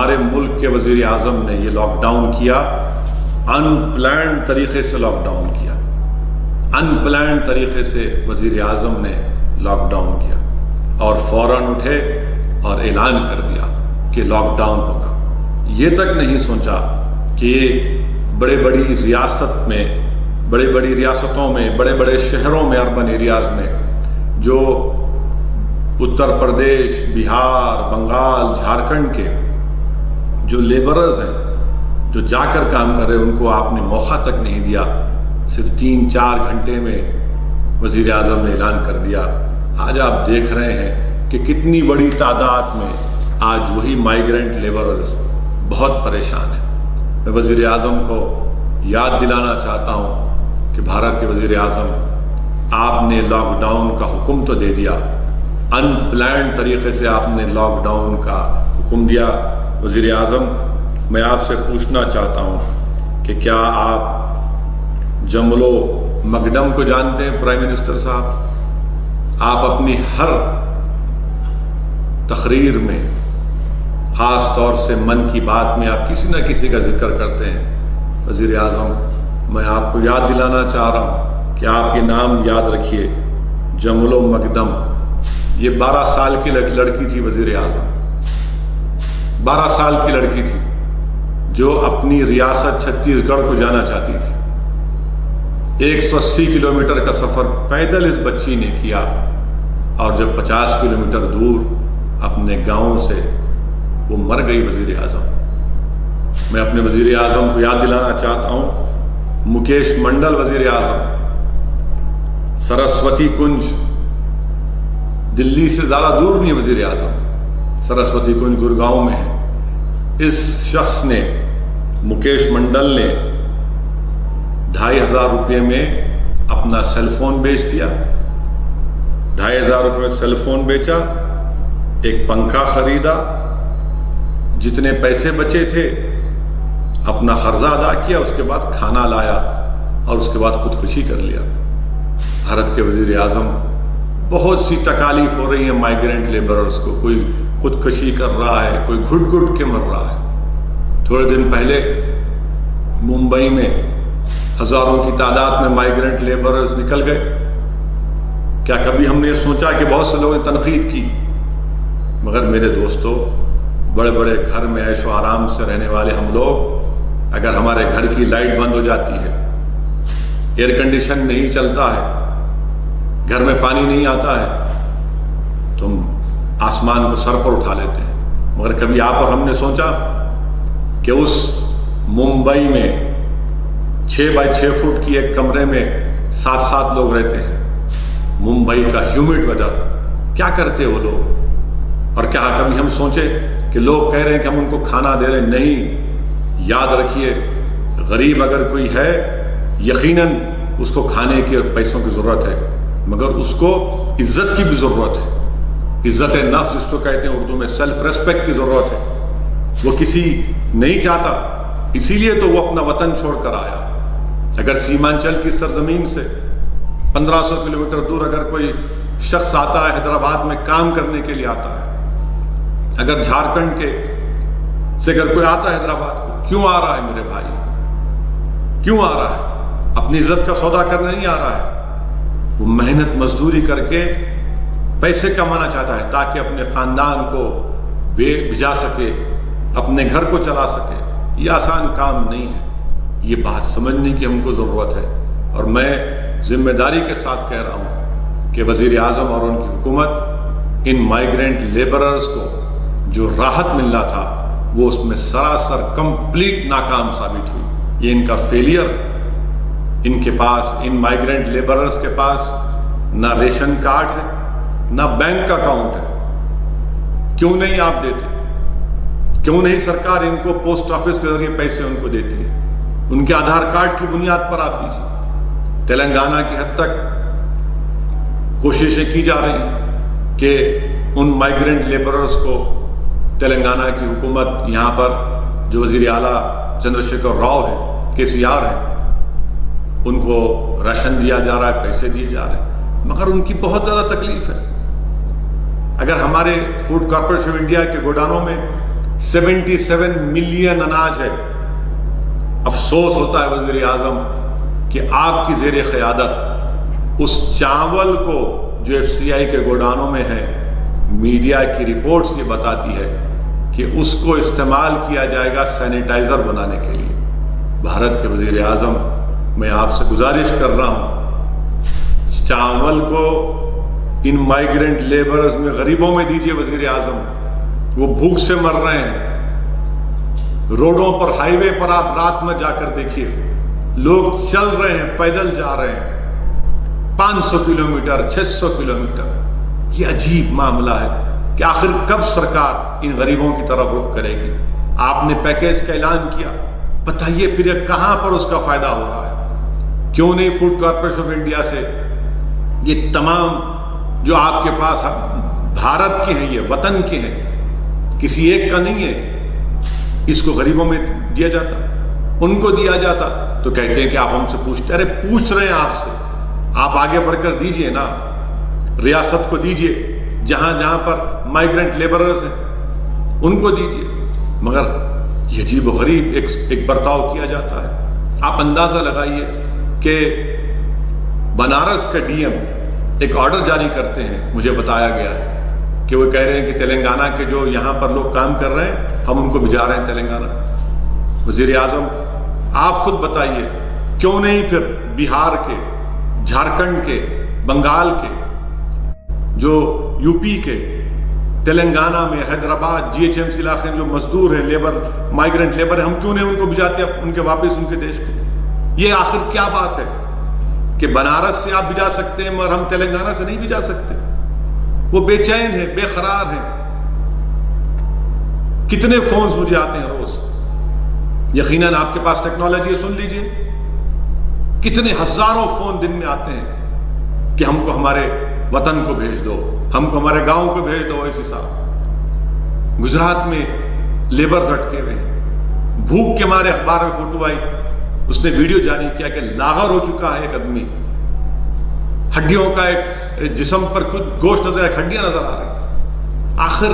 ہمارے ملک کے وزیر اعظم نے یہ لاک ڈاؤن کیا، ان پلانڈ طریقے سے لاک ڈاؤن کیا، ان پلانڈ طریقے سے وزیر اعظم نے لاک ڈاؤن کیا اور فوراً اٹھے اور اعلان کر دیا کہ لاک ڈاؤن ہوگا۔ یہ تک نہیں سوچا کہ بڑے بڑی ریاستوں میں، بڑے بڑے شہروں میں، اربن ایریاز میں جو اتر پردیش، بہار، بنگال، جھارکھنڈ کے جو لیبررز ہیں، جو جا کر کام کر رہے ہیں، ان کو آپ نے موقع تک نہیں دیا۔ صرف 3-4 گھنٹے میں وزیر اعظم نے اعلان کر دیا۔ آج آپ دیکھ رہے ہیں کہ کتنی بڑی تعداد میں آج وہی مائیگرنٹ لیبررز بہت پریشان ہیں۔ میں وزیر اعظم کو یاد دلانا چاہتا ہوں کہ بھارت کے وزیر اعظم، آپ نے لاک ڈاؤن کا حکم تو دے دیا، ان پلانڈ طریقے سے آپ نے لاک ڈاؤن کا حکم دیا۔ وزیر اعظم، میں آپ سے پوچھنا چاہتا ہوں کہ کیا آپ جملو مگڈم کو جانتے ہیں؟ پرائم منسٹر صاحب، آپ اپنی ہر تقریر میں، خاص طور سے من کی بات میں، آپ کسی نہ کسی کا ذکر کرتے ہیں۔ وزیر اعظم، میں آپ کو یاد دلانا چاہ رہا ہوں کہ آپ یہ نام یاد رکھیے، جملو مگدم۔ یہ 12 سال کی لڑکی تھی وزیر اعظم، 12 سال کی لڑکی تھی جو اپنی ریاست چھتیس گڑھ کو جانا چاہتی تھی۔ 180 کلومیٹر کا سفر پیدل اس بچی نے کیا، اور جب 50 کلومیٹر دور اپنے گاؤں سے وہ مر گئی وزیر اعظم۔ میں اپنے وزیر اعظم کو یاد دلانا چاہتا ہوں، مکیش منڈل وزیر اعظم، سرسوتی کنج دلی سے زیادہ دور نہیں وزیر اعظم، سرسوتی کنج گڑگاؤں میں ہے۔ اس شخص نے، مکیش منڈل نے 2,500 روپے میں اپنا سیل فون بیچ دیا، 2,500 روپے میں سیل فون بیچا، ایک پنکھا خریدا، جتنے پیسے بچے تھے اپنا قرضہ ادا کیا، اس کے بعد کھانا لایا اور اس کے بعد خودکشی کر لیا۔ بھارت کے وزیر اعظم، بہت سی تکالیف ہو رہی ہیں مائیگرنٹ لیبررز کو، کوئی خودکشی کر رہا ہے، کوئی گھٹ گھٹ کے مر رہا ہے۔ تھوڑے دن پہلے ممبئی میں ہزاروں کی تعداد میں مائیگرنٹ لیبررز نکل گئے۔ کیا کبھی ہم نے سوچا کہ بہت سے لوگوں نے تنقید کی، مگر میرے دوستو، بڑے بڑے گھر میں عیش و آرام سے رہنے والے ہم لوگ، اگر ہمارے گھر کی لائٹ بند ہو جاتی ہے، ایئر کنڈیشن نہیں چلتا ہے، گھر میں پانی نہیں آتا ہے، تو ہم آسمان کو سر پر اٹھا لیتے ہیں۔ مگر کبھی آپ اور ہم نے سوچا کہ اس ممبئی میں 6 بائی 6 فٹ کی ایک کمرے میں 7 لوگ رہتے ہیں، ممبئی کا ہیومڈ ویدر، کیا کرتے وہ لوگ؟ اور کیا کبھی ہم سوچے کہ لوگ کہہ رہے ہیں کہ ہم ان کو کھانا دے رہے ہیں؟ نہیں، یاد رکھیے، غریب اگر کوئی ہے، یقیناً اس کو کھانے کی اور پیسوں کی ضرورت ہے، مگر اس کو عزت کی بھی ضرورت ہے۔ عزت نفس جس کو کہتے ہیں اردو میں، سیلف ریسپیکٹ کی ضرورت ہے۔ وہ کسی نہیں چاہتا، اسی لیے تو وہ اپنا وطن چھوڑ کر آیا۔ اگر سیمانچل کی سرزمین سے 1500 کلومیٹر دور اگر کوئی شخص آتا ہے، حیدرآباد میں کام کرنے کے لیے آتا ہے، اگر جھارکھنڈ کے سے اگر کوئی آتا ہے حیدرآباد کو، کیوں آ رہا ہے میرے بھائی؟ کیوں آ رہا ہے؟ اپنی عزت کا سودا کرنے نہیں آ رہا ہے، وہ محنت مزدوری کر کے پیسے کمانا چاہتا ہے تاکہ اپنے خاندان کو بھیجا سکے، اپنے گھر کو چلا سکے۔ یہ آسان کام نہیں ہے، یہ بات سمجھنے کی ہم کو ضرورت ہے۔ اور میں ذمہ داری کے ساتھ کہہ رہا ہوں کہ وزیر اعظم اور ان کی حکومت ان مائیگرنٹ لیبررز کو جو راحت ملنا تھا، وہ اس میں سراسر کمپلیٹ ناکام ثابت ہوئی۔ یہ ان کا فیلئر، ان کے پاس، ان مائیگرنٹ لیبررز کے پاس نہ ریشن کارڈ ہے، نہ بینک کا اکاؤنٹ ہے۔ کیوں نہیں آپ دیتے؟ کیوں نہیں سرکار ان کو پوسٹ آفس کے ذریعے پیسے ان کو دیتی ہے؟ ان کے آدھار کارڈ کی بنیاد پر آپ دیجیے۔ تلنگانہ کی حد تک کوششیں کی جا رہی ہیں کہ ان مائیگرنٹ لیبررز کو تلنگانہ کی حکومت، یہاں پر جو وزیر اعلیٰ چندر شیکھر راؤ ہے، KCR ہے، ان کو راشن دیا جا رہا ہے، پیسے دیے جا رہے ہیں، مگر ان کی بہت زیادہ تکلیف ہے۔ اگر ہمارے فوڈ کارپوریشن آف انڈیا کے گودانوں میں 77 ملین اناج ہے۔ افسوس ہوتا ہے وزیر اعظم کہ آپ کی زیر قیادت اس چاول کو جو FCI کے گودانوں میں ہے، میڈیا کی رپورٹس یہ بتاتی ہے کہ اس کو استعمال کیا جائے گا سینیٹائزر بنانے کے لیے۔ بھارت کے وزیر اعظم، میں آپ سے گزارش کر رہا ہوں، چاول کو ان مائیگرنٹ لیبرز میں، غریبوں میں دیجئے وزیر اعظم، وہ بھوک سے مر رہے ہیں۔ روڈوں پر، ہائی وے پر آپ رات میں جا کر دیکھیے، لوگ چل رہے ہیں، پیدل جا رہے ہیں 500 کلومیٹر 600 کلومیٹر۔ یہ عجیب معاملہ ہے کہ آخر کب سرکار ان غریبوں کی طرف رخ کرے گی؟ آپ نے پیکیج کا اعلان کیا، بتائیے پھر یہ کہاں پر اس کا فائدہ ہو رہا ہے؟ کیوں نہیں فوڈ کارپوریشن آف انڈیا سے یہ تمام جو آپ کے پاس بھارت کے ہیں، یہ وطن کے ہیں، کسی ایک کا نہیں ہے، اس کو غریبوں میں دیا جاتا، ان کو دیا جاتا؟ تو کہتے ہیں کہ آپ ہم سے پوچھتے، ارے پوچھ رہے ہیں آپ سے، آپ آگے بڑھ کر دیجئے نا، ریاست کو دیجئے، جہاں جہاں پر مائیگرنٹ لیبررز ہیں ان کو دیجئے، مگر یہ عجیب و غریب ایک برتاؤ کیا جاتا ہے۔ آپ اندازہ لگائیے کہ بنارس کا DM ایک آرڈر جاری کرتے ہیں، مجھے بتایا گیا ہے کہ وہ کہہ رہے ہیں کہ تلنگانہ کے جو یہاں پر لوگ کام کر رہے ہیں، ہم ان کو بھجا رہے ہیں تلنگانہ۔ وزیر اعظم آپ خود بتائیے، کیوں نہیں پھر بہار کے، جھارکھنڈ کے، بنگال کے، جو UP کے، تلنگانہ میں، حیدرآباد GHMC علاقے میں جو مزدور ہیں، لیبر، مائیگرنٹ لیبر ہیں، ہم کیوں نہیں ان کو بھجاتے ان کے واپس ان کے دیش کو؟ یہ آخر کیا بات ہے کہ بنارس سے آپ بھجا سکتے ہیں مگر ہم تلنگانہ سے نہیں بھجا سکتے؟ وہ بے چین ہیں، بے قرار ہیں۔ کتنے فونز مجھے آتے ہیں روز، یقیناً آپ کے پاس ٹیکنالوجی ہے، سن لیجئے، کتنے ہزاروں فون دن میں آتے ہیں کہ ہم کو ہمارے وطن کو بھیج دو، ہم کو ہمارے گاؤں کو بھیج دو۔ ایسے صاحب گجرات میں لیبرز اٹکے ہوئے ہیں، بھوک کے مارے، اخبار میں فوٹو آئی، اس نے ویڈیو جاری کیا کہ لاغر ہو چکا ہے ایک آدمی، ہڈیوں کا ایک جسم پر کچھ گوشت نظر ہے، ہڈیاں نظر آ رہی۔ آخر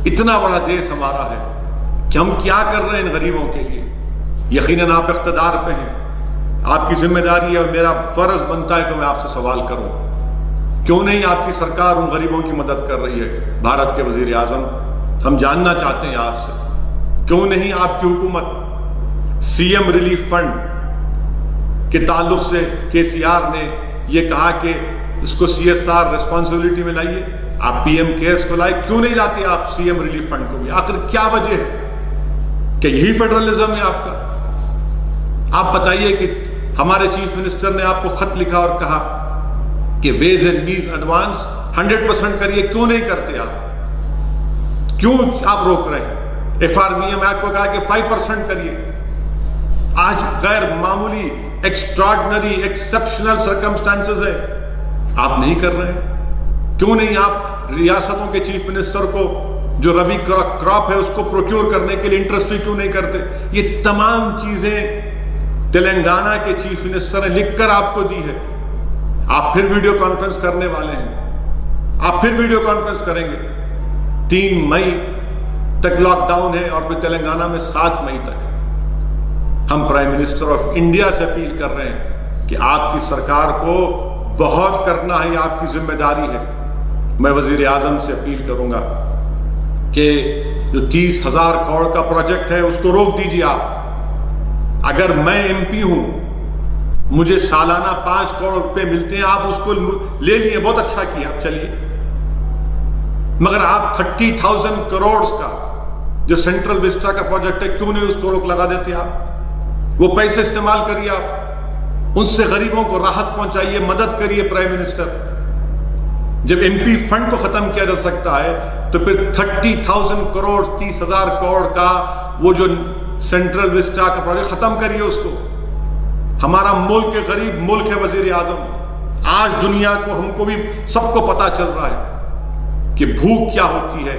اتنا بڑا دیش ہمارا ہے کہ ہم کیا کر رہے ہیں ان غریبوں کے لیے؟ یقیناً آپ اقتدار پہ ہیں، آپ کی ذمہ داری ہے اور میرا فرض بنتا ہے کہ میں آپ سے سوال کروں، کیوں نہیں آپ کی سرکار ان غریبوں کی مدد کر رہی ہے؟ بھارت کے وزیر اعظم، ہم جاننا چاہتے ہیں آپ سے، کیوں نہیں آپ کی حکومت CM ریلیف فنڈ کے تعلق سے KCR نے یہ کہا کہ اس کو CSR ریسپانسبلٹی میں لائیے، آپ PM کیئرس کو لائے، کیوں نہیں لاتے آپ CM ریلیف فنڈ کو بھی؟ آخر کیا وجہ ہے؟ کہ یہی فیڈرلزم ہے آپ کا؟ آپ بتائیے کہ ہمارے چیف منسٹر نے آپ کو خط لکھا اور کہا کہ ویز اینڈ میز ایڈوانس 100% کریے، کیوں نہیں کرتے آپ؟ کیوں آپ روک رہے ہیں؟ FRBM ایکٹ کو کہا کہ 5% کریے۔ آج غیر معمولی، ایکسٹراڈنری، ایکسپشنل سرکمسٹانسز ہیں، آپ نہیں کر رہے ہیں؟ کیوں نہیں آپ ریاستوں کے چیف منسٹر کو جو ربی کراپ ہے اس کو پروکیور کرنے کے لیے انٹرسٹ فی کیوں نہیں کرتے؟ یہ تمام چیزیں تلنگانہ کے چیف منسٹر نے لکھ کر آپ کو دی ہے۔ آپ پھر ویڈیو کانفرنس کرنے والے ہیں، آپ پھر ویڈیو کانفرنس کریں گے۔ 3 مئی تک لاک ڈاؤن ہے اور پھر تلنگانہ میں 7 مئی تک۔ ہم پرائم منسٹر آف انڈیا سے اپیل کر رہے ہیں کہ آپ کی سرکار کو بہت کرنا ہے، یہ آپ کی ذمہ داری ہے۔ میں وزیر اعظم سے اپیل کروں گا کہ جو 30,000 کروڑ کا پروجیکٹ ہے اس کو روک دیجیے آپ۔ اگر میں MP ہوں، مجھے سالانہ 5 کروڑ روپے ملتے ہیں، آپ اس کو لے لیے، بہت اچھا کیا، آپ چلیے، مگر آپ 30,000 کروڑ کا جو سینٹرل وسٹا کا پروجیکٹ ہے، کیوں نہیں اس کو روک لگا دیتے آپ؟ وہ پیسے استعمال کریے، آپ ان سے غریبوں کو راحت پہنچائیے، مدد کریے۔ پرائم منسٹر، جب MP فنڈ کو ختم کیا جا سکتا ہے تو پھر 30,000 کروڑ 30,000 کروڑ کا وہ جو سینٹرل وسٹا کا پروجیکٹ ختم کریے اس کو۔ ہمارا ملک ایک غریب ملک ہے وزیر اعظم، آج دنیا کو، ہم کو بھی، سب کو پتا چل رہا ہے کہ بھوک کیا ہوتی ہے،